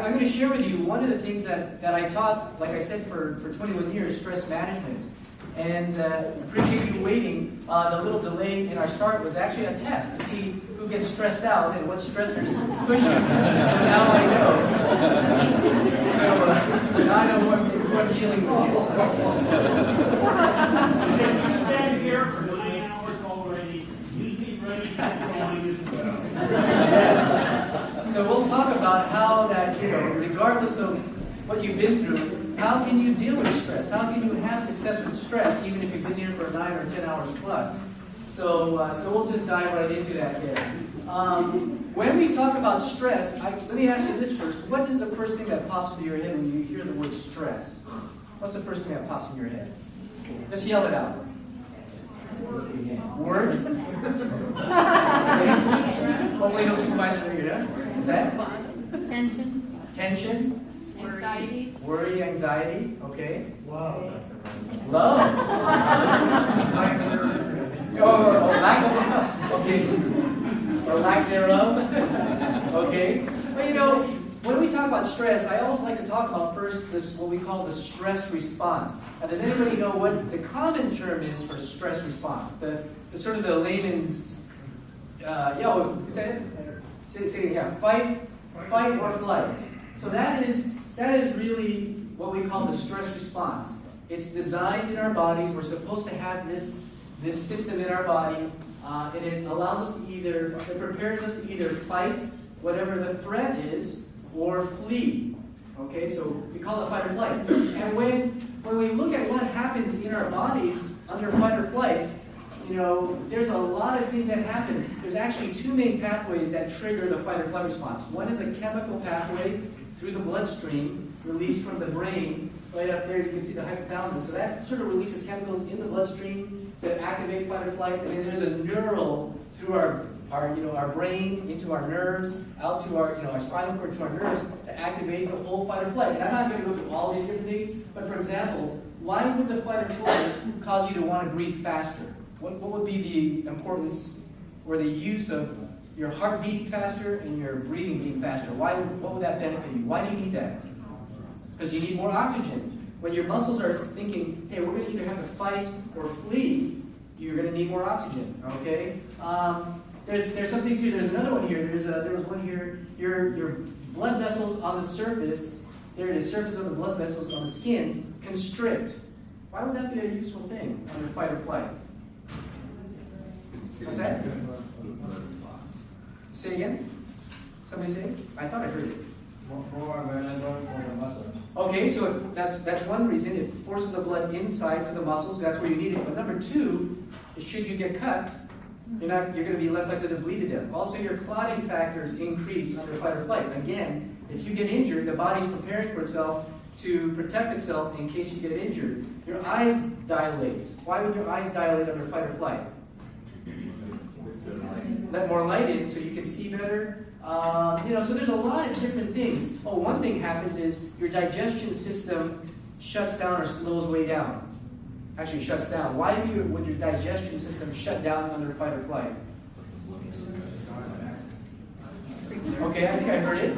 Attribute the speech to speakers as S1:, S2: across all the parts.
S1: I'm going to share with you one of the things that I taught, like I said, for 21 years, stress management. And appreciate you waiting. The little delay in our start was actually a test to see who gets stressed out and what stressors push you. So now I know. So now I know who I'm dealing with.
S2: Stand here for 9 hours already. You be ready to go.
S1: Yes. So we'll talk about how that, regardless of what you've been through, how can you deal with stress? How can you have success with stress, even if you've been here for 9 or 10 hours plus? So we'll just dive right into that here. When we talk about stress, let me ask you this first. What is the first thing that pops into your head when you hear the word stress? What's the first thing that pops in your head? Just yell it out. Word? Hopefully no supervisor here. Is that?
S3: Tension.
S1: Tension?
S3: Anxiety.
S1: Worry, anxiety. Okay.
S2: Love.
S1: Love. Oh, lack of love. Okay. Or lack thereof. Okay. Well, when we talk about stress, I always like to talk about first this what we call the stress response. Now, does anybody know what the common term is for stress response? The sort of the layman's. Say it. Say it. Yeah. Fight or flight. So that is really what we call the stress response. It's designed in our bodies. We're supposed to have this system in our body, and it allows us to it prepares us to either fight whatever the threat is or flee. Okay, so we call it fight or flight. And when we look at what happens in our bodies under fight or flight, there's a lot of things that happen. There's actually two main pathways that trigger the fight or flight response. One is a chemical pathway through the bloodstream, released from the brain. Right up there, you can see the hypothalamus. So that sort of releases chemicals in the bloodstream to activate fight or flight. And then there's a neural through our brain into our nerves, out to our spinal cord to our nerves to activate the whole fight or flight. And I'm not going to go through all these different things, but for example, why would the fight or flight cause you to want to breathe faster? What would be the importance or the use of your heart beating faster and your breathing being faster? What would that benefit you? Why do you need that? Because you need more oxygen. When your muscles are thinking, hey, we're going to either have to fight or flee, you're going to need more oxygen. Okay? There's some things here. There's another one here. There was one here. Your blood vessels on the surface. There it is. Surface of the blood vessels on the skin constrict. Why would that be a useful thing under fight or flight? What's that? Say again? Somebody say it? I thought I heard it.
S2: More available for the muscles.
S1: Okay, so that's one reason. It forces the blood inside to the muscles. That's where you need it. But number two, is should you get cut, you're going to be less likely to bleed to death. Also, your clotting factors increase under fight or flight. Again, if you get injured, the body's preparing for itself to protect itself in case you get injured. Your eyes dilate. Why would your eyes dilate under fight or flight? Let more light in so you can see better. So there's a lot of different things. Oh, one thing happens is your digestion system shuts down or slows way down. Actually shuts down. Why would your digestion system shut down under fight or flight? Okay, I think I heard it.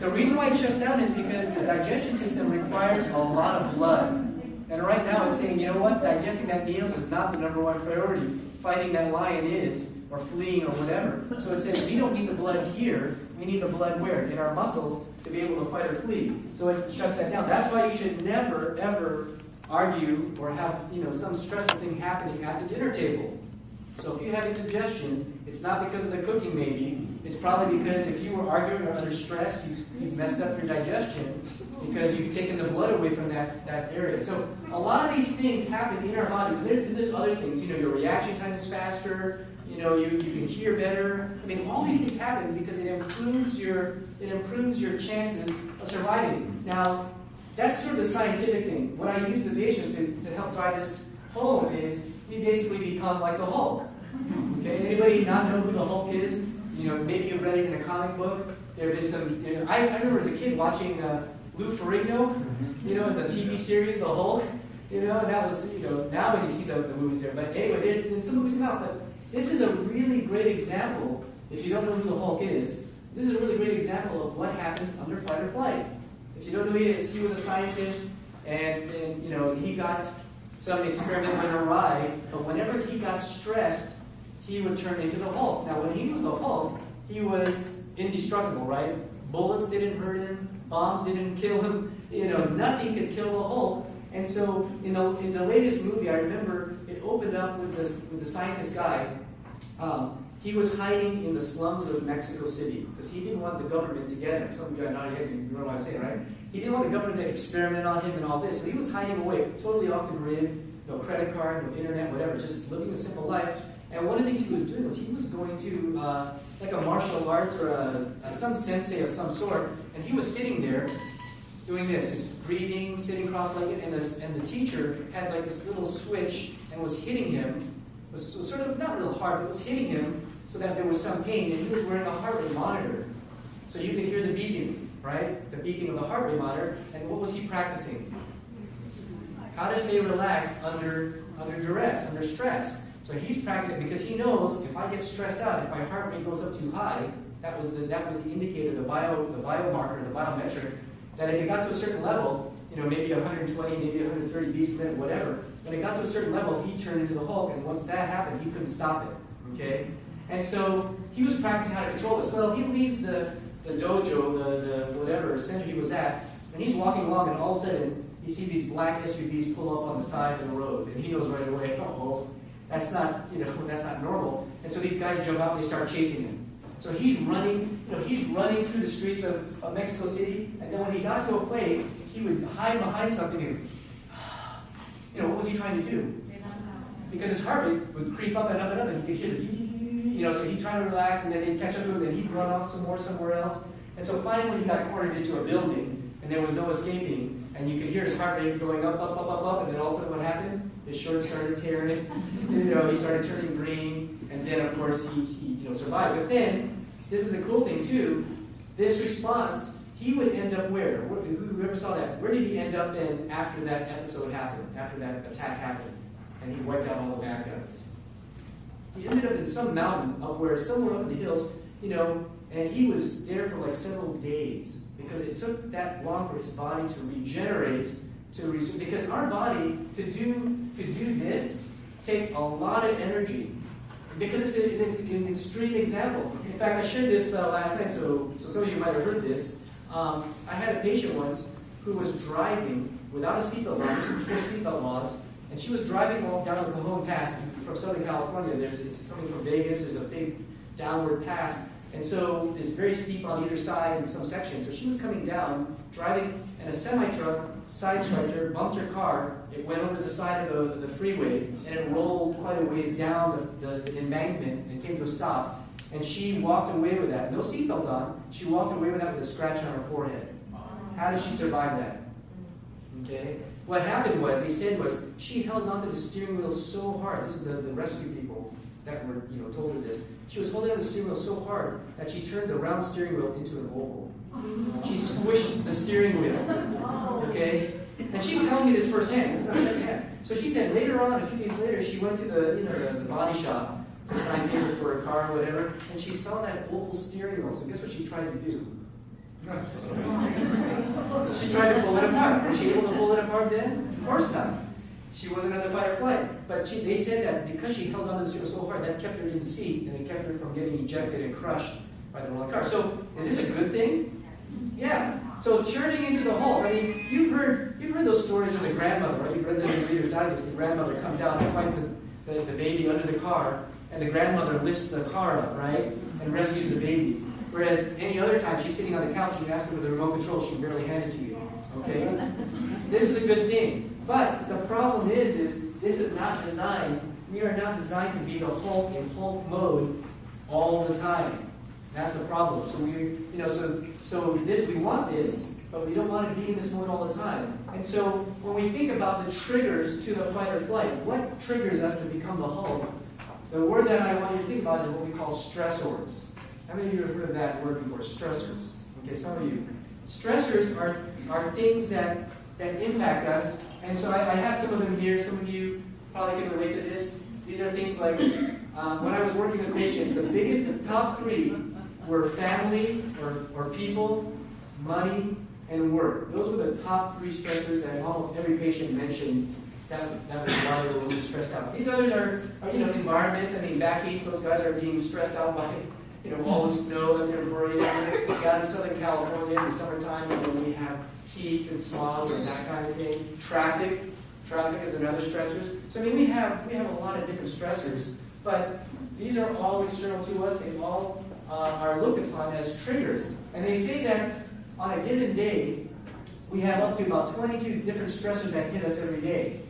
S1: The reason why it shuts down is because the digestion system requires a lot of blood. And right now it's saying, you know what, digesting that meal is not the number one priority. Fighting that lion is, or fleeing, or whatever. So it says we don't need the blood here. We need the blood where? In our muscles to be able to fight or flee. So it shuts that down. That's why you should never, ever argue or have some stressful thing happening at the dinner table. So if you have indigestion, it's not because of the cooking maybe. It's probably because if you were arguing or under stress, you messed up your digestion because you've taken the blood away from that area. So a lot of these things happen in our bodies. There's other things. Your reaction time is faster. You can hear better. I mean, all these things happen because it improves your chances of surviving. Now, that's sort of the scientific thing. What I use the patients to help drive this home is we basically become like the Hulk. Okay, anybody not know who the Hulk is? Maybe you've read it in a comic book. There have been some. I remember as a kid watching Lou Ferrigno, in the TV series The Hulk. And that was now when you see the movies there. But anyway, there's been some movies come out. But this is a really great example. If you don't know who the Hulk is, this is a really great example of what happens under fight or flight. If you don't know who he is, he was a scientist, and you know, he got some experiment went awry, but whenever he got stressed, he would turn into the Hulk. Now, when he was the Hulk, he was indestructible, right? Bullets didn't hurt him, bombs didn't kill him, you know, nothing could kill the Hulk. And so, in the latest movie, I remember it opened up with the scientist guy. He was hiding in the slums of Mexico City because he didn't want the government to get him. Some of you are nodding your head, you know what I'm saying, right? He didn't want the government to experiment on him and all this. So he was hiding away, totally off the grid, no credit card, no internet, whatever, just living a simple life. And one of the things he was doing was he was going to like a martial arts or some sensei of some sort, and he was sitting there doing this, just breathing, sitting cross-legged, and the teacher had like this little switch and was hitting him. It was sort of not real hard, but it was hitting him so that there was some pain, and he was wearing a heart rate monitor. So you could hear the beeping, right? The beeping of the heart rate monitor. And what was he practicing? How to stay relaxed under duress, under stress. So he's practicing because he knows if I get stressed out, if my heart rate goes up too high, that was the indicator, the biomarker, the biometric, that if it got to a certain level, you know, maybe 120, maybe 130 beats per minute, whatever, when it got to a certain level, he turned into the Hulk, and once that happened, he couldn't stop it. Okay? And so he was practicing how to control this. Well, he leaves the dojo, the whatever center he was at, and he's walking along, and all of a sudden he sees these black SUVs pull up on the side of the road, and he knows right away, oh, that's not normal. And so these guys jump out and they start chasing him. So he's running through the streets of Mexico City, and then when he got to a place, he would hide behind something and, you know, what was he trying to do? Because his heart rate would creep up and up and up, and he could hear the you know, so he'd try to relax, and then they'd catch up to him, and he'd run off some more somewhere else. And so finally he got cornered into a building, and there was no escaping, and you could hear his heart rate going up, up, up, up, up, and then all of a sudden what happened? His shirt started tearing, you know, he started turning green, and then of course he survived. But then, this is the cool thing too, this response, he would end up where? Whoever saw that, where did he end up in after that episode happened, after that attack happened, and he wiped out all the bad guys? He ended up in some mountain somewhere up in the hills, you know, and he was there for like several days because it took that long for his body to regenerate, because our body to do this takes a lot of energy because it's an extreme example. In fact, I shared this last night, so some of you might have heard this. I had a patient once who was driving without a seatbelt on, before seatbelt laws. And she was driving down the Cajon Pass from Southern California. It's coming from Vegas. There's a big downward pass. And so it's very steep on either side in some sections. So she was coming down, driving, and a semi-truck sideswiped her, bumped her car. It went over the side of the freeway, and it rolled quite a ways down the embankment and came to a stop. And she walked away with that. No seatbelt on. She walked away with that with a scratch on her forehead. How did she survive that? Okay? What happened was, they said was, she held onto the steering wheel so hard. This is the rescue people that were, you know, told her this. She was holding on the steering wheel so hard that she turned the round steering wheel into an oval. She squished the steering wheel. Okay? And she's telling me this firsthand. This is not secondhand. So she said later on, a few days later, she went to the body shop to sign papers for her car or whatever, and she saw that oval steering wheel. So guess what she tried to do? She tried to pull it apart. Was she able to pull it apart then? Of course not. She wasn't under fight or flight. But they said that because she held on to the steering wheel so hard, that kept her in the seat, and it kept her from getting ejected and crushed by the rolling car. So, is this a good thing? Yeah. So turning into the Hulk. I mean, you've heard those stories of the grandmother, right? You've read them in the Reader's Digest. The grandmother comes out and finds the baby under the car, and the grandmother lifts the car up, right, and rescues the baby. Whereas any other time she's sitting on the couch and you ask her for the remote control, she can barely hand it to you. Okay? This is a good thing. But the problem is this is not designed, we are not designed to be the Hulk in Hulk mode all the time. That's the problem. So we want this, but we don't want to be in this mode all the time. And so when we think about the triggers to the fight or flight, what triggers us to become the Hulk? The word that I want you to think about is what we call stressors. How many of you have heard of that word before? Stressors. Okay, some of you. Stressors are things that impact us. And so I have some of them here. Some of you probably can relate to this. These are things like when I was working with patients, the top three were family or people, money, and work. Those were the top 3 stressors that almost every patient mentioned. That was why they were really stressed out. These others are environment. I mean, back east, those guys are being stressed out by all the snow that they're breathing. Down in Southern California in the summertime, we have heat and smog and that kind of thing. Traffic is another stressor. So I mean, we have a lot of different stressors, but these are all external to us. They all are looked upon as triggers, and they say that on a given day, we have up to about 22 different stressors that hit us every day.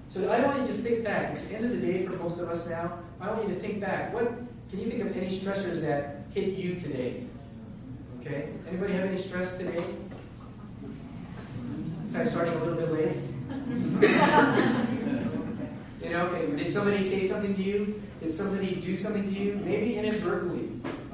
S1: So I want you to just think back. It's the end of the day for most of us now. I want you to think back. Can you think of any stressors that hit you today? Okay. Anybody have any stress today? Besides starting a little bit late. Okay. Did somebody say something to you? Did somebody do something to you? Maybe inadvertently.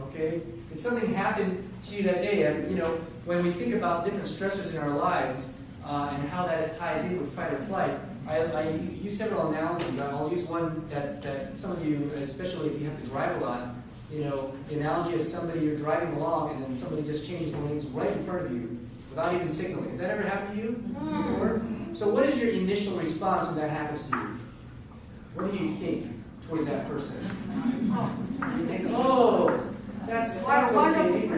S1: Okay. Did something happen to you that day? And when we think about different stressors in our lives and how that ties in with fight or flight, I use several analogies. I'll use one that some of you, especially if you have to drive a lot, the analogy of somebody you're driving along and then somebody just changes lanes right in front of you without even signaling. Has that ever happened to you before? So what is your initial response when that happens to you? What do you think towards that person? You think, oh, that's okay.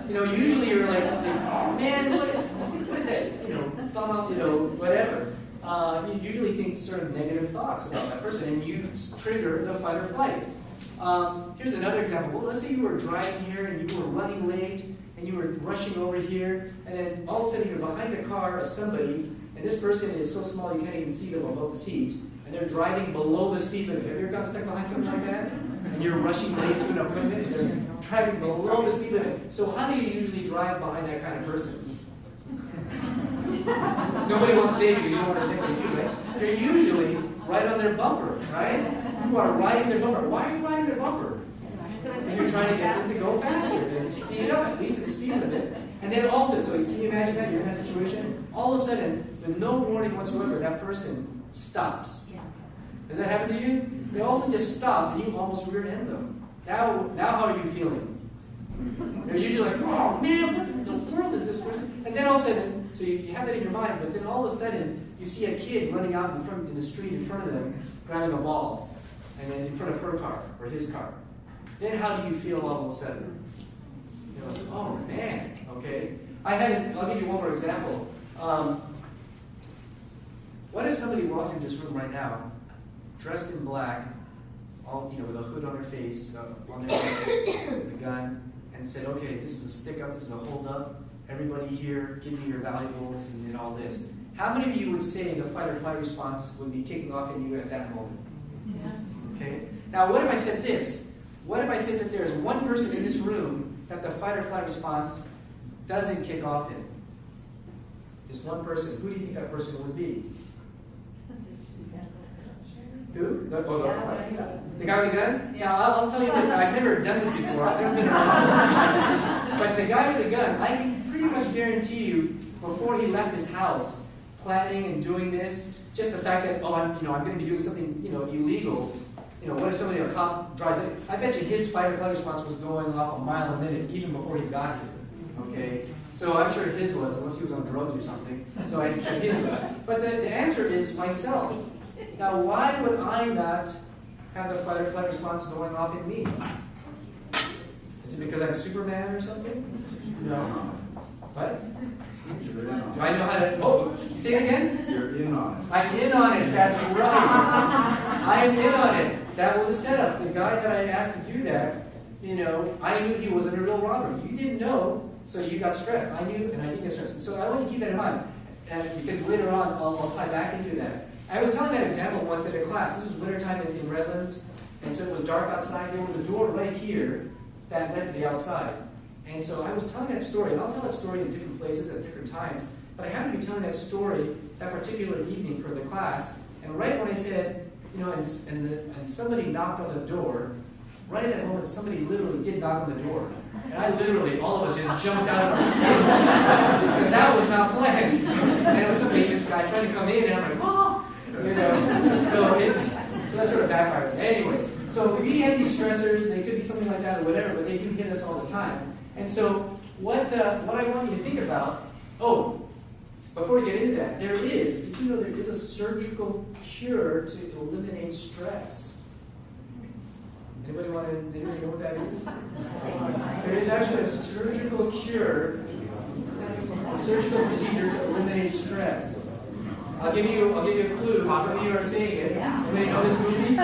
S1: Usually you're like, oh man, what is that? Thumb up, whatever. You usually think sort of negative thoughts about that person, and you trigger the fight or flight. Here's another example. Well, let's say you were driving here and you were running late and you were rushing over here, and then all of a sudden you're behind a car of somebody, and this person is so small you can't even see them above the seat, and they're driving below the speed limit. Have you ever gotten stuck behind something like that? And you're rushing late to an appointment, and they're driving below the speed limit. So how do you usually drive behind that kind of person? Nobody wants to save you, you don't want to think they do, right? They're usually right on their bumper, right? You are riding their bumper. Why are you riding their bumper? Because you're trying to get them to go faster and speed up, at least at the speed limit. And then also, so can you imagine that? You're in that situation. All of a sudden, with no warning whatsoever, that person stops. Does that happen to you? They also just stop and you almost rear end them. Now how are you feeling? They're usually like, oh man, what in the world is this person? And then all of a sudden, so you have that in your mind, but then all of a sudden, you see a kid running out in the street in front of them, grabbing a ball, and then in front of her car, or his car. Then how do you feel all of a sudden? You're like, oh man, okay. I'll give you one more example. What if somebody walked into this room right now, dressed in black, all with a hood on their face, on their head, with a gun, and said, okay, this is a stick-up, this is a hold-up, everybody here, give me your valuables and all this. How many of you would say the fight or flight response would be kicking off in you at that moment?
S3: Yeah.
S1: Okay? Now, what if I said this? What if I said that there is one person in this room that the fight or flight response doesn't kick off in? Just one person. Who do you think that person would be? Who? The guy with the gun? Yeah, I'll tell you this. Now, I've never done this before. I've never been around. But the guy with the gun, I can pretty much guarantee you, before he left his house, planning and doing this, just the fact that, I'm going to be doing something, illegal. What if a cop drives in? I bet you his fight or flight response was going off a mile a minute, even before he got here. Okay? So I'm sure his was, unless he was on drugs or something. So I'm sure his was. But the answer is myself. Now, why would I not have the fight or flight response going off in me? Is it because I'm Superman or something? No. What? Do I know how to... say it again?
S4: You're in on it.
S1: I'm in on it. That's right. I'm in on it. That was a setup. The guy that I asked to do that, I knew he wasn't a real robber. You didn't know, so you got stressed. I knew, and I didn't get stressed. So I want you to keep that in mind, because later on I'll tie back into that. I was telling that example once at a class. This was wintertime in Redlands, and so it was dark outside. There was a door right here that led to the outside. And so I was telling that story, and I'll tell that story in different places at different times, but I happened to be telling that story that particular evening for the class, and right when I said, and somebody knocked on the door, right at that moment, somebody literally did knock on the door. And I literally, all of us just jumped out of our skins, because that was not planned. And it was some maintenance guy trying to come in, and I'm like, oh! So that sort of backfired. Anyway, So if you had these stressors, they could be something like that or whatever, but they do hit us all the time. And so what I want you to think about, before we get into that, did you know there is a surgical cure to eliminate stress? Anybody know what that is? There is actually a surgical cure, a surgical procedure to eliminate stress. I'll give you a clue. Some of you are seeing it. Anybody know this movie?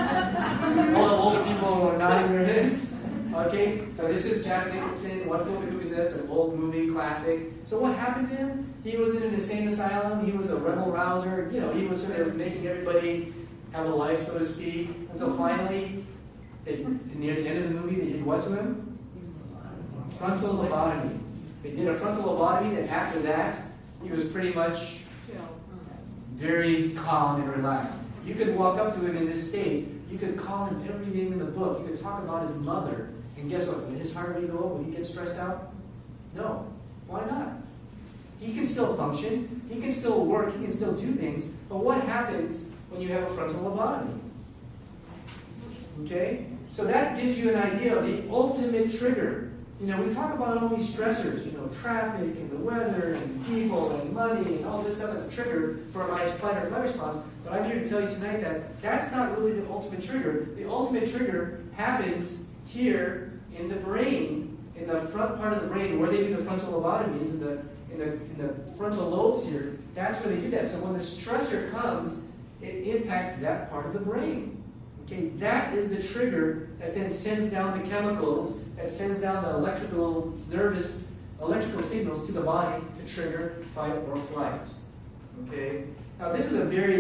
S1: All the older people are nodding their heads. Okay, so this is Jack Nicholson, One Flew Over the Cuckoo's Nest, an old movie classic. So what happened to him? He was in an insane asylum. He was a rebel rouser. You know, he was sort of making everybody have a life, so to speak, until finally, near the end of the movie, they did what to him? Frontal lobotomy. They did a frontal lobotomy, and after that, he was pretty much very calm and relaxed. You could walk up to him in this state. You could call him every name in the book. You could talk about his mother. And guess what? Would his heart rate go up? Would he get stressed out? No. Why not? He can still function. He can still work. He can still do things. But what happens when you have a frontal lobotomy? Okay? So that gives you an idea of the ultimate trigger. You know, we talk about all these stressors, you know, traffic and the weather and people and money and all this stuff as a trigger for my fight or flight response. But I'm here to tell you tonight that that's not really the ultimate trigger. The ultimate trigger happens here in the brain, in the front part of the brain where they do the frontal lobotomies, in the frontal lobes here. That's where they do that. So when the stressor comes, it impacts that part of the brain. Okay, that is the trigger that then sends down the chemicals, that sends down the electrical signals to the body to trigger fight or flight. Okay. Now this is a very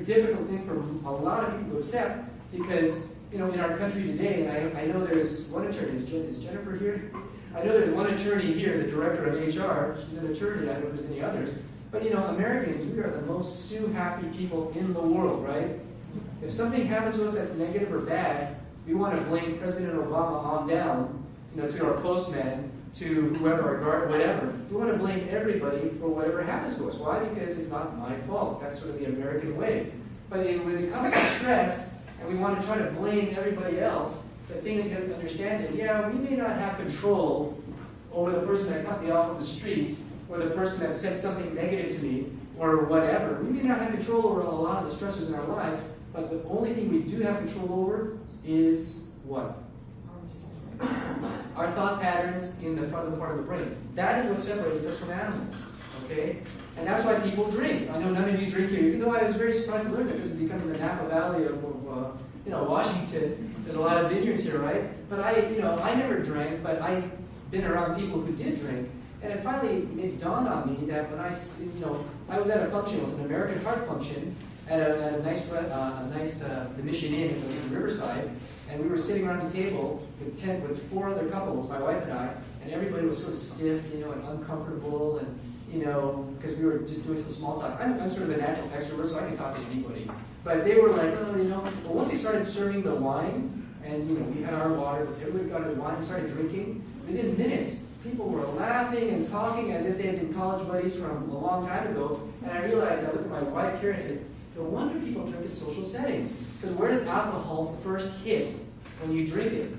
S1: difficult thing for a lot of people to accept because in our country today, and I know there's one attorney. Is Jennifer here? I know there's one attorney here, the director of HR. She's an attorney. I don't know if there's any others. But Americans, we are the most sue-happy people in the world, right? If something happens to us that's negative or bad, we want to blame President Obama on down, to our postman, to whoever, our guard, whatever. We want to blame everybody for whatever happens to us. Why? Because it's not my fault. That's sort of the American way. But when it comes to stress, and we want to try to blame everybody else, the thing that you have to understand is, we may not have control over the person that cut me off the street, or the person that said something negative to me, or whatever. We may not have control over a lot of the stressors in our lives, but the only thing we do have control over is what? Our thought patterns in the frontal part of the brain. That is what separates us from animals. Okay? And that's why people drink. I know none of you drink here, even though I was very surprised to learn that because of becoming the Napa Valley of Washington. There's a lot of vineyards here, right? But I never drank, but I've been around people who did drink. And it finally dawned on me that when I was at a function, it was an American Heart function, at a nice the Mission Inn in Riverside, and we were sitting around the table with 4 other couples, my wife and I, and everybody was sort of stiff, and uncomfortable, and because we were just doing some small talk. I'm sort of a natural extrovert, so I can talk to anybody. But they were like, Well, once they started serving the wine, and we had our water, but everybody got the wine and started drinking. Within minutes, people were laughing and talking as if they had been college buddies from a long time ago. And I realized, I looked at my wife here and said, no wonder people drink in social settings. Because where does alcohol first hit when you drink it?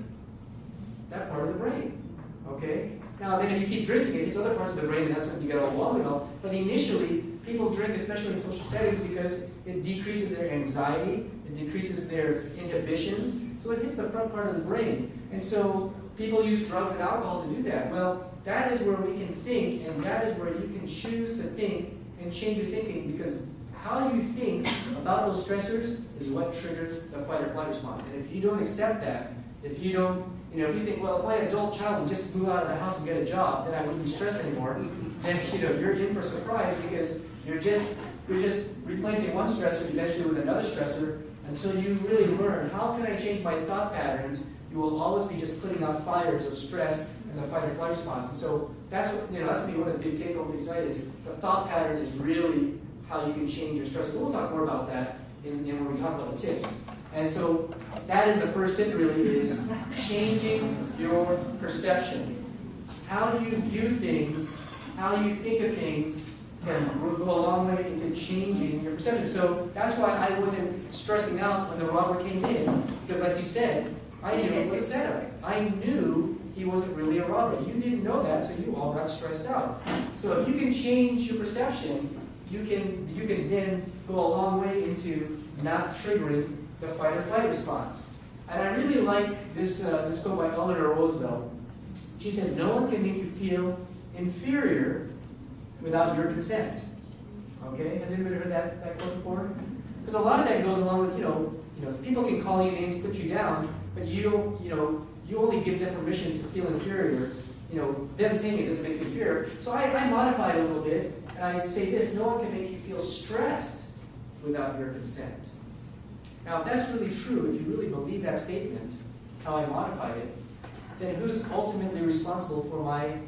S1: That part of the brain. Okay? Now, then if you keep drinking it, it's other parts of the brain, and that's when you get all wobbly and all. But initially, people drink, especially in social settings, because it decreases their anxiety, it decreases their inhibitions, so it hits the front part of the brain. And so people use drugs and alcohol to do that. Well, that is where we can think, and that is where you can choose to think and change your thinking, because how you think about those stressors is what triggers the fight or flight response. And if you don't accept that, if you don't, if you think, well, if my adult child would just move out of the house and get a job, then I wouldn't be stressed anymore, then you're in for a surprise, because you're just replacing one stressor eventually with another stressor until you really learn, how can I change my thought patterns? You will always be just putting out fires of stress and the fight or flight response. And so that's what, that's going to be one of the big take-home insights is the thought pattern is really how you can change your stress. We'll talk more about that when we talk about the tips. And so that is the first tip really, is changing your perception. How do you view things, how you think of things, can go a long way into changing your perception. So that's why I wasn't stressing out when the robber came in, because like you said, I knew it was a setup. I knew he wasn't really a robber. You didn't know that, so you all got stressed out. So if you can change your perception, you can then go a long way into not triggering the fight or flight response. And I really like this quote by Eleanor Roosevelt. She said, "No one can make you feel inferior without your consent." Okay, has anybody heard that quote before? Because a lot of that goes along with, people can call you names, put you down, but you only give them permission to feel inferior. Them saying it doesn't make you inferior. So I modify it a little bit, and I say this: no one can make you feel stressed without your consent. Now, if that's really true, if you really believe that statement, how I modified it, then who's ultimately responsible for my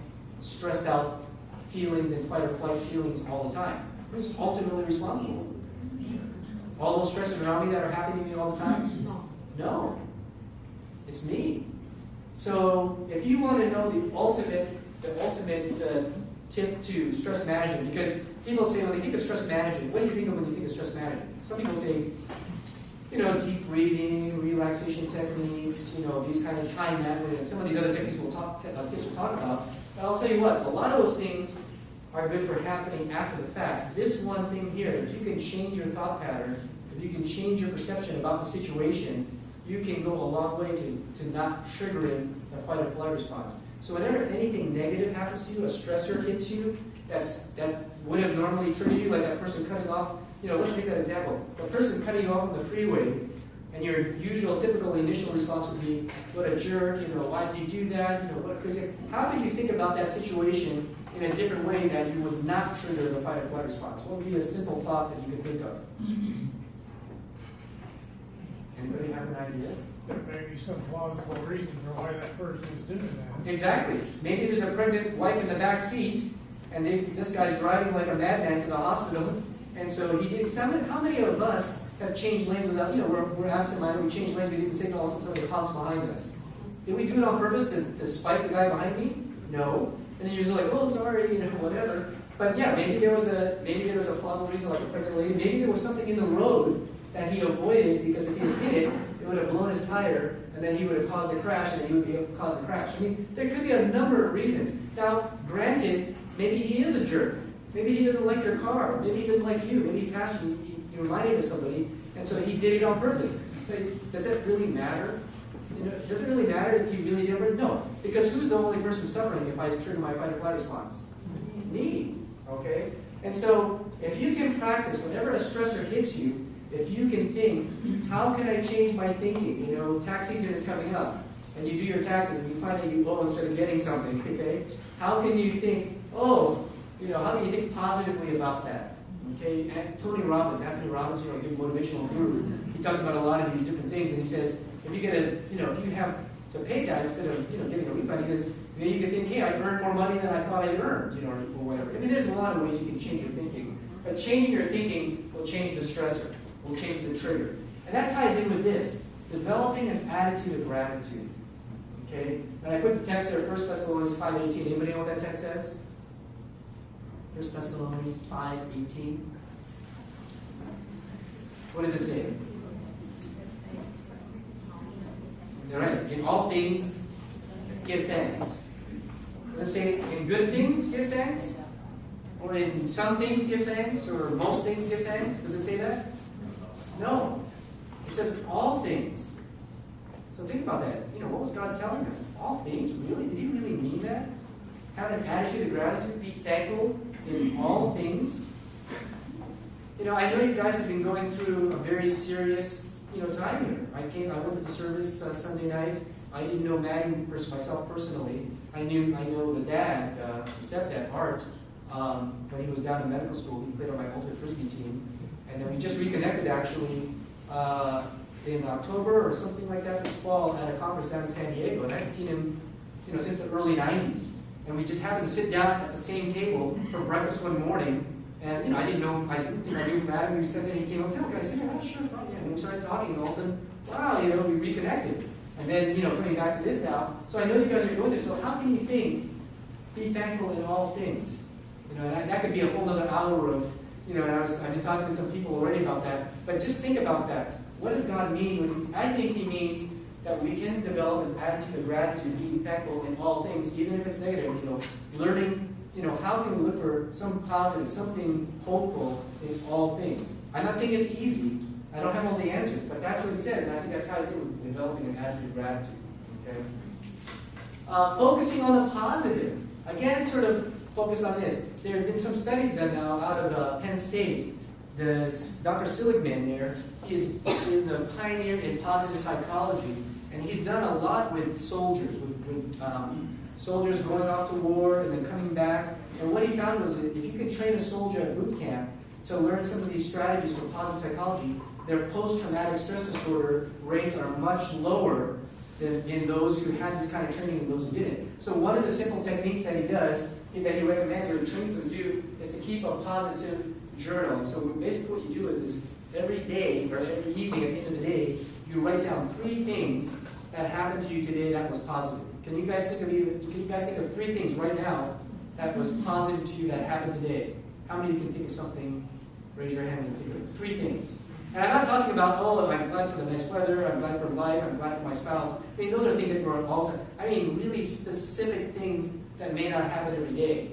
S1: stressed out feelings and fight or flight feelings all the time? Who's ultimately responsible? All those stressors around me that are happening to me all the time? No. It's me. So if you want to know the ultimate tip to stress management, because people say when they think of stress management, what do you think of when you think of stress management? Some people say, deep breathing, relaxation techniques, these kind of time management, and some of these other techniques tips we'll talk about. But I'll tell you what, a lot of those things are good for happening after the fact. This one thing here, if you can change your thought pattern, if you can change your perception about the situation, you can go a long way to not triggering the fight or flight response. So whenever anything negative happens to you, a stressor hits you, that would have normally triggered you, like that person cutting off. Let's take that example. The person cutting you off on the freeway, and your usual, typical initial response would be, "What a jerk! Why did you do that? What crazy?" How could you think about that situation in a different way that you would not trigger the fight or flight response? What would be a simple thought that you could think of? Anybody have an idea?
S4: There may be some plausible reason for why that person is doing that.
S1: Exactly. Maybe there's a pregnant wife in the back seat, and this guy's driving like a madman to the hospital, and so he did. How many of us have changed lanes without, we're absent-minded, we changed lanes, we didn't signal, all of a sudden somebody honks behind us. Did we do it on purpose to spite the guy behind me? No. And then you're just like, "Oh, sorry," whatever. But yeah, maybe there was a plausible reason, like a pregnant lady. Maybe there was something in the road that he avoided, because if he had hit it, it would have blown his tire, and then he would have caused a crash, and then he would be caused the crash. There could be a number of reasons. Now, granted, maybe he is a jerk. Maybe he doesn't like your car. Maybe he doesn't like you. Maybe he passed you. You reminded him of somebody, and so he did it on purpose. But does it really matter? Does it really matter if you really did it? No, because who's the only person suffering if I trigger my fight or flight response? Me. Okay. And so, if you can practice whenever a stressor hits you, if you can think, how can I change my thinking? Tax season is coming up, and you do your taxes, and you find that you owe instead of getting something. Okay. How can you think? How can you think positively about that? Okay, and Anthony Robbins, a big motivational guru, he talks about a lot of these different things, and he says, if you have to pay tax instead of, getting a refund, he says, then you can think, hey, I earned more money than I thought I earned, or whatever. There's a lot of ways you can change your thinking, but changing your thinking will change the stressor, will change the trigger. And that ties in with this, developing an attitude of gratitude. Okay, and I put the text there, 1 Thessalonians 5:18. Anybody know what that text says? 1 Thessalonians 5:18. What does it say? All right. In all things, give thanks. Let's say in good things, give thanks. Or in some things, give thanks. Or most things, give thanks. Does it say that? No. It says all things. So think about that. What was God telling us? All things? Really? Did he really mean that? Have an attitude of gratitude. Be thankful in all things. I know you guys have been going through a very serious, time here. I went to the service Sunday night. I didn't know Maddie myself personally. I know the dad, the stepdad, Art, when he was down in medical school. He played on my ultimate frisbee team, and then we just reconnected actually in October or something like that this fall at a conference down in San Diego. And I hadn't seen him, since the early '90s. And we just happened to sit down at the same table for breakfast one morning. And I didn't think I knew from Adam. He said that he came up and said, "Okay, I said, yeah, sure, right." And we started talking, and all of a sudden, wow, we reconnected. And then, coming back to this now. So I know you guys are going there. So how can you think, be thankful in all things? You know, and that could be a whole other hour of, you know, and I've been talking to some people already about that. But just think about that. What does God mean? I think He means that we can develop an attitude of gratitude, being thankful in all things, even if it's negative. You know, learning, you know, how can we look for some positive, something hopeful in all things? I'm not saying it's easy. I don't have all the answers, but that's what He says, and I think that's how He's developing an attitude of gratitude. Okay. Focusing on the positive. Again, sort of focus on this. There have been some studies done now out of Penn State. Dr. Seligman there is the pioneer in positive psychology, and he's done a lot with soldiers, with soldiers going off to war and then coming back. And what he found was that if you can train a soldier at boot camp to learn some of these strategies for positive psychology, their post-traumatic stress disorder rates are much lower than in those who had this kind of training and those who didn't. So one of the simple techniques that he does, that he recommends or he trains them to do, is to keep a positive journal. And so basically what you do is every day or every evening at the end of the day, you write down 3 things that happened to you today that was positive. Can you guys think of 3 things right now that was positive to you that happened today? How many of you can think of something? Raise your hand and think of 3 things. And I'm not talking about, oh, I'm glad for the nice weather, I'm glad for life, I'm glad for my spouse. I mean, those are things that we're all saying. I mean, really specific things that may not happen every day.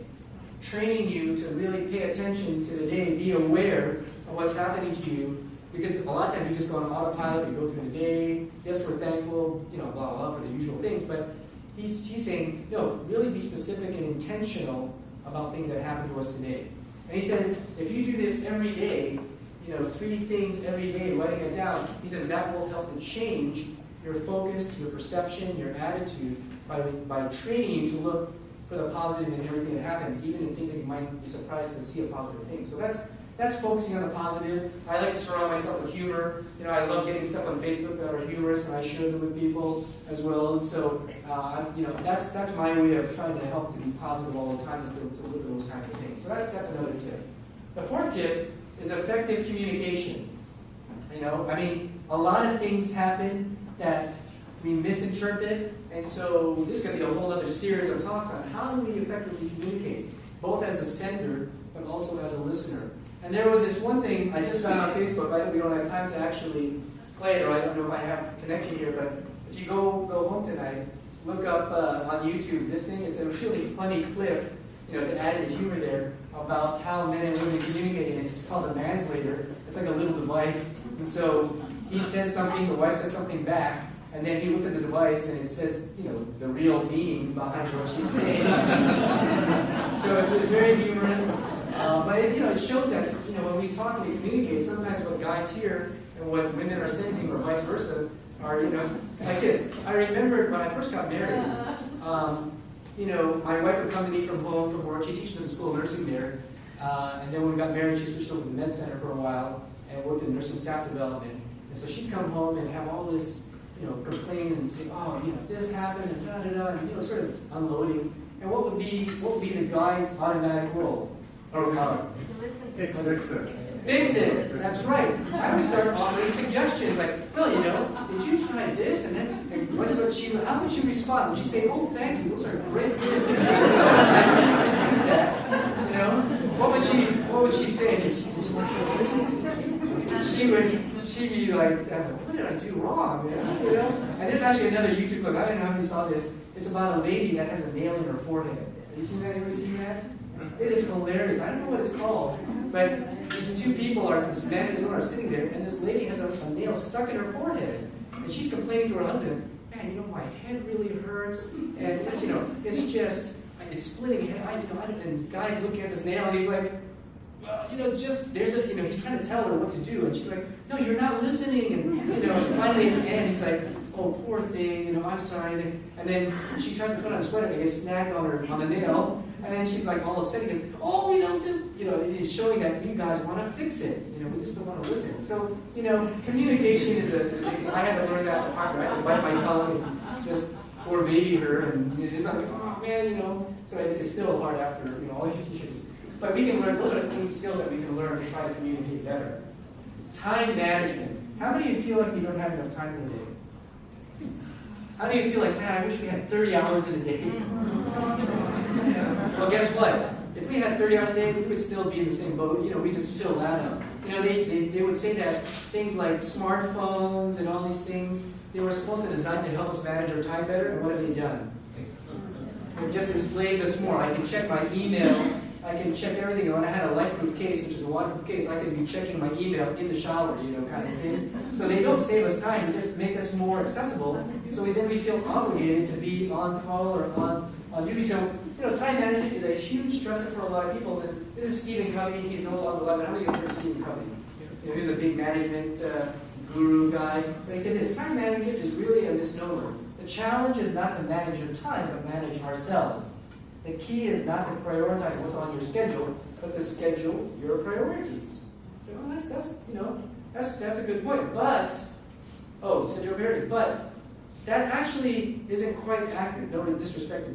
S1: Training you to really pay attention to the day, be aware of what's happening to you, because a lot of times you just go on autopilot, you go through the day, yes, we're thankful, you know, blah, blah, blah, for the usual things, but he's saying, no, really be specific and intentional about things that happen to us today. And he says, if you do this every day, you know, 3 things every day, writing it down, he says that will help to change your focus, your perception, your attitude by training you to look for the positive in everything that happens, even in things that you might be surprised to see a positive thing. So that's focusing on the positive. I like to surround myself with humor. You know, I love getting stuff on Facebook that are humorous, and I share them with people as well. And so, you know, that's my way of trying to help to be positive all the time, is to look at those kinds of things. So that's another tip. The 4th tip is effective communication. You know, I mean, a lot of things happen that we misinterpret, and so this could be a whole other series of talks on how do we effectively communicate, both as a sender, but also as a listener. And there was this one thing I just found on Facebook. We don't have time to actually play it, or I don't know if I have a connection here, but if you go home tonight, look up on YouTube this thing. It's a really funny clip, you know, to add the humor there, about how men and women communicate, and it's called a manslater. It's like a little device. And so he says something, the wife says something back, and then he looks at the device and it says, you know, the real meaning behind what she's saying. So it's very humorous. But it shows that, you know, when we talk and we communicate, sometimes what guys hear and what women are sending, or vice versa, are, you know, like this. I remember when I first got married, you know, my wife would come to me from home, from work. She teaches in school nursing there. And then when we got married, she switched over to the med center for a while and worked in nursing staff development. And so she'd come home and have all this, you know, complain and say, oh, you know, this happened and da-da-da, and, you know, sort of unloading. And what would be the guy's automatic role? Or
S4: Fix it.
S1: fix it. That's right. I would start offering suggestions like, well, you know, did you try this? And then, how would she respond? Would she say, oh, thank you, those are great tips. Use that. You know, what would she say? She just wants you to listen. She'd be like, what did I do wrong? Man? You know? And there's actually another YouTube clip. I don't know how many saw this. It's about a lady that has a nail in her forehead. Have you seen that? Anybody seen that? It is hilarious. I don't know what it's called, but these 2 people this man and this woman are sitting there, and this lady has a nail stuck in her forehead, and she's complaining to her husband, man, you know, my head really hurts, and it's, you know, it's splitting head. And the guy's looking at this nail, and he's like, well, you know, he's trying to tell her what to do, and she's like, no, you're not listening, and, you know, finally at the end, he's like, oh, poor thing, you know, I'm sorry, and then she tries to put on a sweater, and it gets snagged on the nail. And then she's like all upset. He goes, oh, you know, just, you know, he's showing that you guys want to fix it. You know, we just don't want to listen. So, you know, communication is a big thing. I had to learn that the hard way. I had to bite my tongue and just poor baby her. And it's like, oh, man, you know. So it's still hard after, you know, all these years. But we can learn, those are things, skills that we can learn to try to communicate better. Time management. How many of you feel like you don't have enough time in the day? How do you feel like, man, I wish we had 30 hours in a day? Well, guess what? if we had 30 hours a day, we would still be in the same boat. We just fill that up. They would say that things like smartphones and all these things, they were supposed to design to help us manage our time better, and what have they done? They've just enslaved us more. I can check my email, I can check everything. When I had a life-proof case, which is a waterproof case, I could be checking my email in the shower, kind of thing. So they don't save us time, they just make us more accessible. So we feel obligated to be on call or on duty. So, time management is a huge stressor for a lot of people. And this is Stephen Covey, he's no longer alive. How many of you have heard of Stephen Covey? He was a big management guru guy. But he said this, time management is really a misnomer. The challenge is not to manage your time, but manage ourselves. The key is not to prioritize what's on your schedule, but to schedule your priorities. That's a good point. But, schedule your priorities. But that actually isn't quite accurate. No disrespect to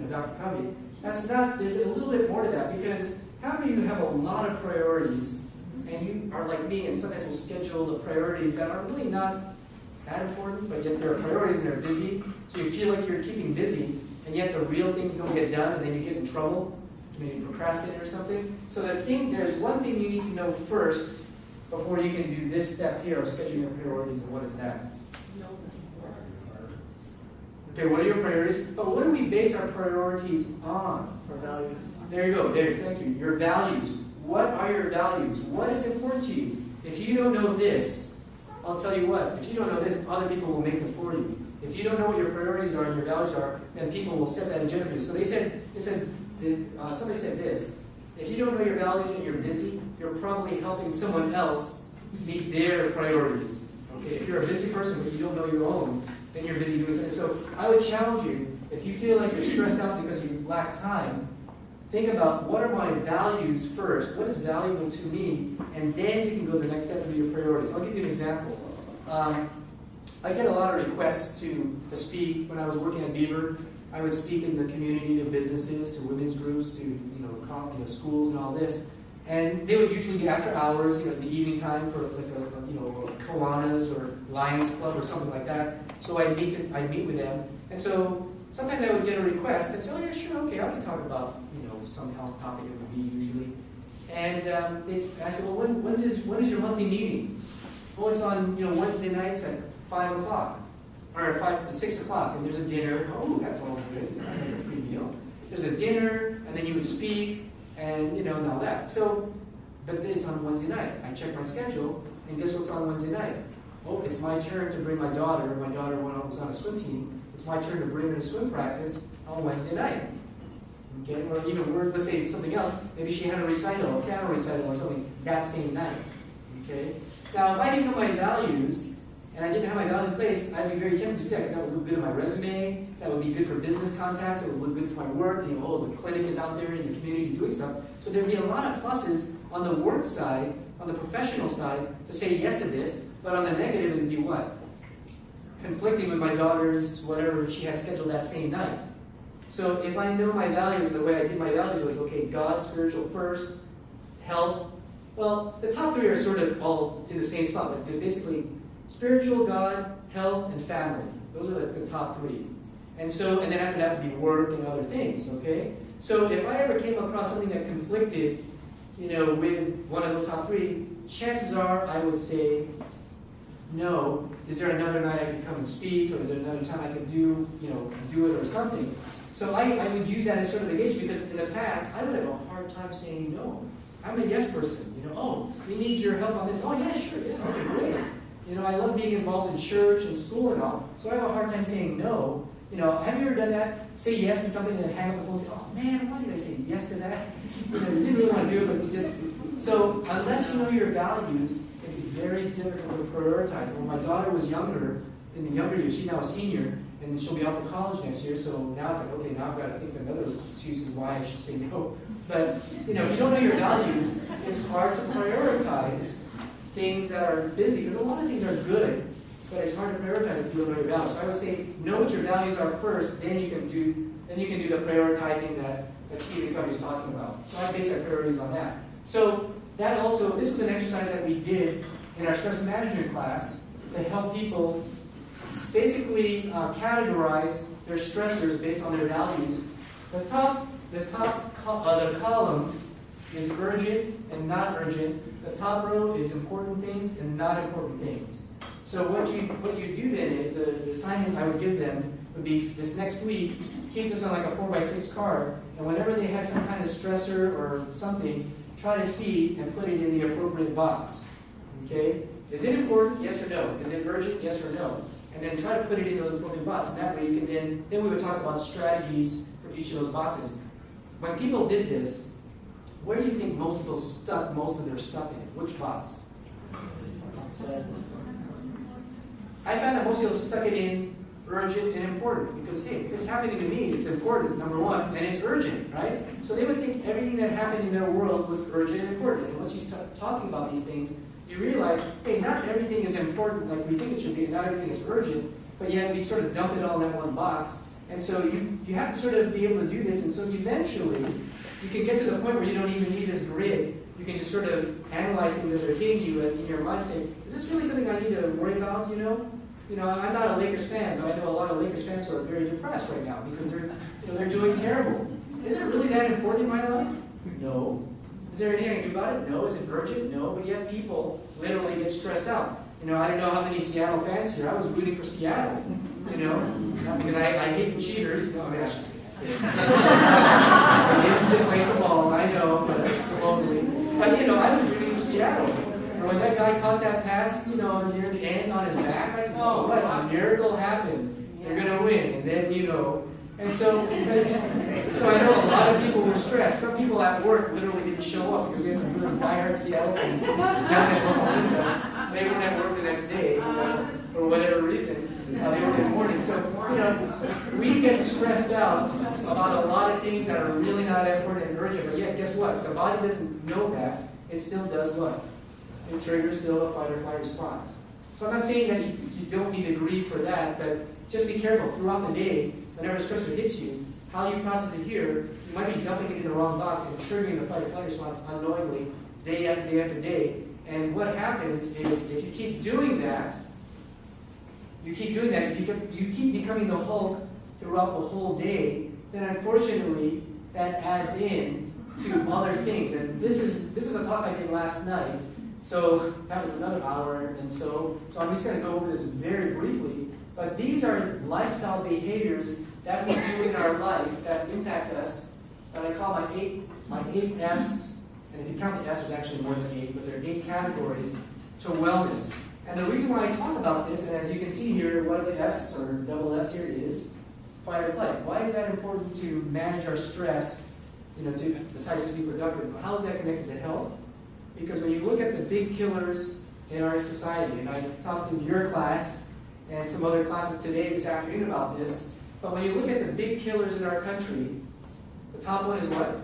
S1: Dr. Covey. That's not. There's a little bit more to that, because how many of you have a lot of priorities, and you are like me, and sometimes will schedule the priorities that are really not that important, but yet there are priorities and they're busy. So you feel like you're keeping busy, and yet the real things don't get done, and then you get in trouble, maybe procrastinate or something. So there's one thing you need to know first before you can do this step here of scheduling your priorities. And what is that? Okay, what are your priorities? But what do we base our priorities on?
S4: Our values.
S1: There you go. Thank you. Your values. What are your values? What is important to you? If you don't know this, I'll tell you what. If you don't know this, other people will make them for you. If you don't know what your priorities are and your values are, then people will set that agenda for you. So somebody said this: if you don't know your values and you're busy, you're probably helping someone else meet their priorities. Okay, if you're a busy person but you don't know your own, then you're busy doing something. So I would challenge you, if you feel like you're stressed out because you lack time, think about, what are my values first? What is valuable to me? And then you can go to the next step and do your priorities. I'll give you an example. I get a lot of requests to speak. When I was working at Beaver, I would speak in the community to businesses, to women's groups, to schools and all this. And they would usually be after hours, in the evening time for like a Kiwanis or Lions Club or something like that. So I'd meet with them. And so sometimes I would get a request and say, oh yeah, sure, okay, I can talk about some health topic it would be usually. And I said, well, when is your monthly meeting? Oh, it's on Wednesday nights at 5 o'clock or 6 o'clock, and there's a dinner. Oh, that sounds good. I like a free meal. There's a dinner, and then you would speak, and all that. So, but it's on Wednesday night. I check my schedule, and guess what's on Wednesday night? Oh, it's my turn to bring my daughter. My daughter was on a swim team. It's my turn to bring her to swim practice on Wednesday night. Okay, or even let's say something else. Maybe she had a recital, a piano recital or something that same night. Okay. Now, if I didn't know my values and I didn't have my values in place, I'd be very tempted to do that, because that would look good on my resume. That would be good for business contacts. It would look good for my work. The clinic is out there in the community doing stuff. So there'd be a lot of pluses on the work side, on the professional side, to say yes to this. But on the negative, it would be what? Conflicting with my daughter's whatever she had scheduled that same night. So if I know my values, the way I did my values was, okay, God, spiritual first, health. Well, the top three are sort of all in the same spot, but there's basically spiritual, God, health, and family. Those are the top three. And then after that would be work and other things, okay? So if I ever came across something that conflicted, with one of those top three, chances are I would say, no, is there another night I could come and speak, or is there another time I could do it or something? So I would use that as sort of a gauge, because in the past, I would have a hard time saying no. I'm a yes person. Oh, we need your help on this. Oh, yeah, sure, yeah, okay, great. I love being involved in church and school and all, so I have a hard time saying no. Have you ever done that? Say yes to something and then hang up the phone and say, oh man, why did I say yes to that? You didn't really want to do it, but you just... So unless you know your values, it's very difficult to prioritize. When my daughter was younger, in the younger years, she's now a senior, and she'll be off to college next year, so now it's like, okay, now I've got to think of another excuses why I should say no. But, if you don't know your values, it's hard to prioritize things that are busy, because a lot of things are good, but it's hard to prioritize if you don't know your values. So I would say, know what your values are first, then you can do the prioritizing that Stephen Covey is talking about. So I base our priorities on that. So this was an exercise that we did in our stress management class to help people basically categorize their stressors based on their values. The the the columns is urgent and not urgent. The top row is important things and not important things. So what you do then is the assignment I would give them would be this next week, keep this on like a 4x6 card, and whenever they had some kind of stressor or something, try to see and put it in the appropriate box. Okay? Is it important? Yes or no? Is it urgent? Yes or no? And then try to put it in those appropriate boxes. And that way you can then we would talk about strategies for each of those boxes. When people did this, where do you think most people stuck most of their stuff in? Which box? I found that most people stuck it in urgent and important because, hey, if it's happening to me, it's important, number one, and it's urgent, right? So they would think everything that happened in their world was urgent and important. And once you start talking about these things, you realize, hey, not everything is important like we think it should be, and not everything is urgent, but yet we sort of dump it all in that one box. And so you have to sort of be able to do this, and so eventually you can get to the point where you don't even need this grid. You can just sort of analyze things as they're hitting you in your mind, say, is this really something I need to worry about, you know? You know, I'm not a Lakers fan, but I know a lot of Lakers fans who are very depressed right now because they're doing terrible. Is it really that important in my life? No. Is there anything I can do about it? No. Is it urgent? No. But yet people literally get stressed out. You know, I don't know how many Seattle fans here. I was rooting for Seattle. You know, because I hate the cheaters. No, I mean, I should say that. They didn't deflate the balls. I know, but supposedly. But you know, I was rooting for Seattle. And when that guy caught that pass, you know, near the end on his back, I said, oh, what? A miracle happened. They're going to win. And then, you know. And so I know a lot of people were stressed. Some people at work literally didn't show up because we had some really diehard Seattle fans down at Loma. They weren't at work the next day, you know, for whatever reason. They were in the morning. So, you know, we get stressed out about a lot of things that are really not important and urgent. But yet, guess what? The body doesn't know that. It still does what? It triggers still a fight or flight response. So I'm not saying that you don't need to grieve for that, but just be careful throughout the day. Whenever a stressor hits you, how you process it here, you might be dumping it in the wrong box and triggering the fight or flight response unknowingly, day after day after day. And what happens is, if you keep doing that, you keep becoming the Hulk throughout the whole day, then unfortunately, that adds in to other things. And this is a talk I did last night. So that was another hour and so I'm just going to go over this very briefly. But these are lifestyle behaviors that we do in our life that impact us. That I call my eight F's. And if you count the F's, there's actually more than 8, but there are 8 categories to wellness. And the reason why I talk about this, and as you can see here, one of the F's or double S here is fight or flight. Why is that important to manage our stress? You know, besides just be productive, how is that connected to health? Because when you look at the big killers in our society, and I talked in your class and some other classes today, this afternoon about this, but when you look at the big killers in our country, the top one is what?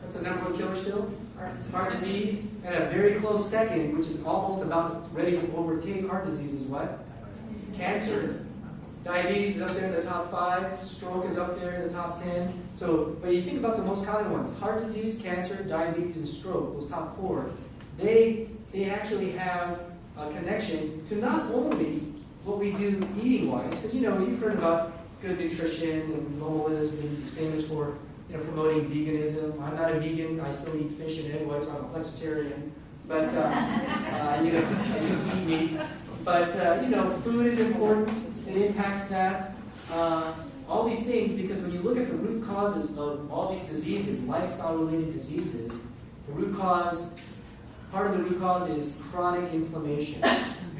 S1: What's the number one killer still? Heart disease. And a very close second, which is almost about ready to overtake heart disease, is what? Cancer. Diabetes is up there in the top 5. Stroke is up there in the top 10. So, but you think about the most common ones: heart disease, cancer, diabetes, and stroke. Those top 4. They actually have a connection to not only what we do eating-wise, because you know you've heard about good nutrition, and Loma is famous for promoting veganism. I'm not a vegan. I still eat fish and egg whites. I'm a flexitarian. But I used to eat meat. But food is important. It impacts that. All these things, because when you look at the root causes of all these diseases, lifestyle-related diseases, part of the root cause is chronic inflammation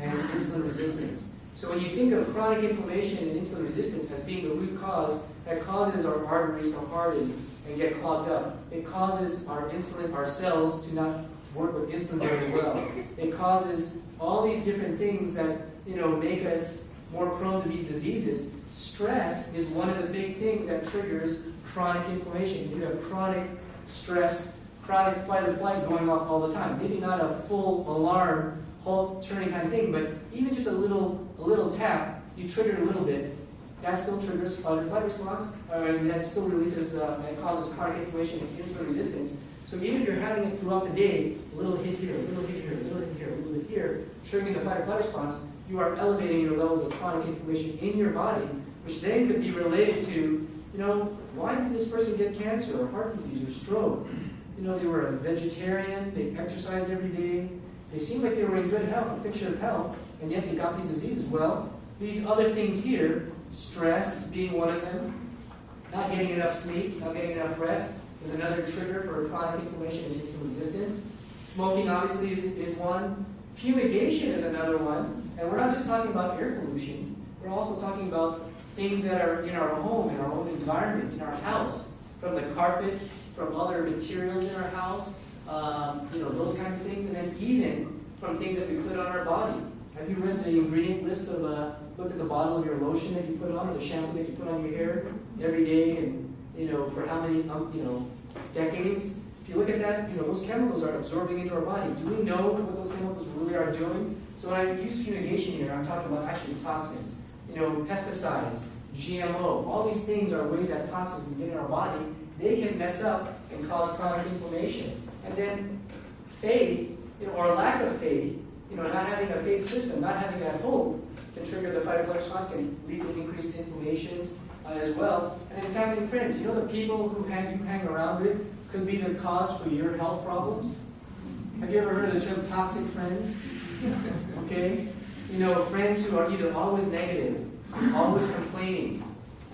S1: and insulin resistance. So when you think of chronic inflammation and insulin resistance as being the root cause that causes our arteries to harden and get clogged up, it causes our cells to not work with insulin very well. It causes all these different things that make us more prone to these diseases. Stress is one of the big things that triggers chronic inflammation. You have chronic stress, chronic fight or flight going off all the time. Maybe not a full alarm, Hulk turning kind of thing, but even just a little tap, you trigger a little bit, that still triggers fight or flight response, and that still releases, that causes chronic inflammation and insulin resistance. So even if you're having it throughout the day, a little hit here, a little hit here, a little hit here, a little hit here, triggering the fight or flight response, you are elevating your levels of chronic inflammation in your body, which then could be related to why did this person get cancer or heart disease or stroke? They were a vegetarian, they exercised every day, they seemed like they were in good health, a picture of health, and yet they got these diseases. Well, these other things here, stress being one of them, not getting enough sleep, not getting enough rest, is another trigger for chronic inflammation and insulin resistance. Smoking obviously is one. Fumigation is another one. And we're not just talking about air pollution, we're also talking about things that are in our home, in our own environment, in our house, from the carpet, from other materials in our house, those kinds of things, and then even from things that we put on our body. Have you read the ingredient list of, look at the bottle of your lotion that you put on, or the shampoo that you put on your hair every day, and, for how many, decades? If you look at that, those chemicals are absorbing into our body. Do we know what those chemicals really are doing? So when I use fumigation here, I'm talking about actually toxins. Pesticides, GMO, all these things are ways that toxins can get in our body. They can mess up and cause chronic inflammation. And then faith, or lack of faith, not having a faith system, not having that hope, can trigger the fight or flight response, can lead to increased inflammation as well. And then family and friends, the people who you hang around with could be the cause for your health problems. Have you ever heard of the term toxic friends? Okay? Friends who are either always negative, always complaining,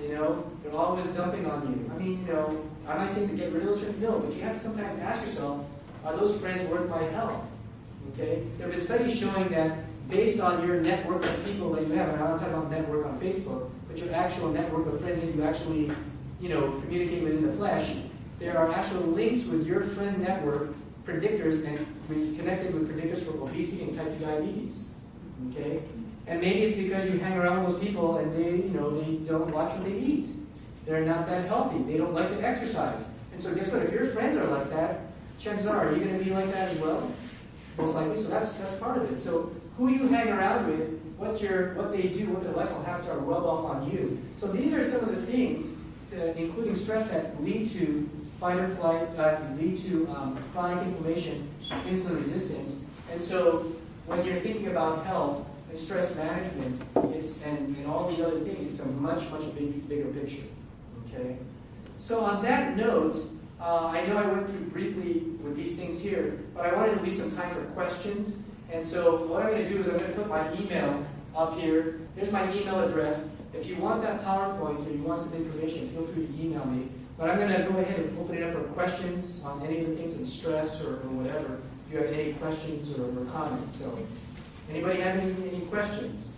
S1: they're always dumping on you. I mean, am I saying to get rid of those friends? No, but you have to sometimes ask yourself, are those friends worth my health? Okay? There have been studies showing that based on your network of people that you have, and I'm not talking about network on Facebook, but your actual network of friends that you actually, communicate with in the flesh, there are actual links with your friend network, predictors, and connected with predictors for obesity and type 2 diabetes. Okay? And maybe it's because you hang around with those people and they don't watch what they eat. They're not that healthy. They don't like to exercise. And so guess what? If your friends are like that, chances are you going to be like that as well? Most likely. So that's part of it. So who you hang around with, what they do, what their lifestyle habits are, rub off on you. So these are some of the things, including stress, that lead to fight or flight, lead to chronic inflammation, insulin resistance. And so when you're thinking about health and stress management, and all these other things, it's a much bigger picture. Okay. So on that note, I know I went through briefly with these things here, but I wanted to leave some time for questions. And so what I'm going to do is I'm going to put my email up here. Here's my email address. If you want that PowerPoint or you want some information, feel free to email me. But I'm going to go ahead and open it up for questions on any of the things in stress or whatever. If you have any questions or comments. So, anybody have any questions?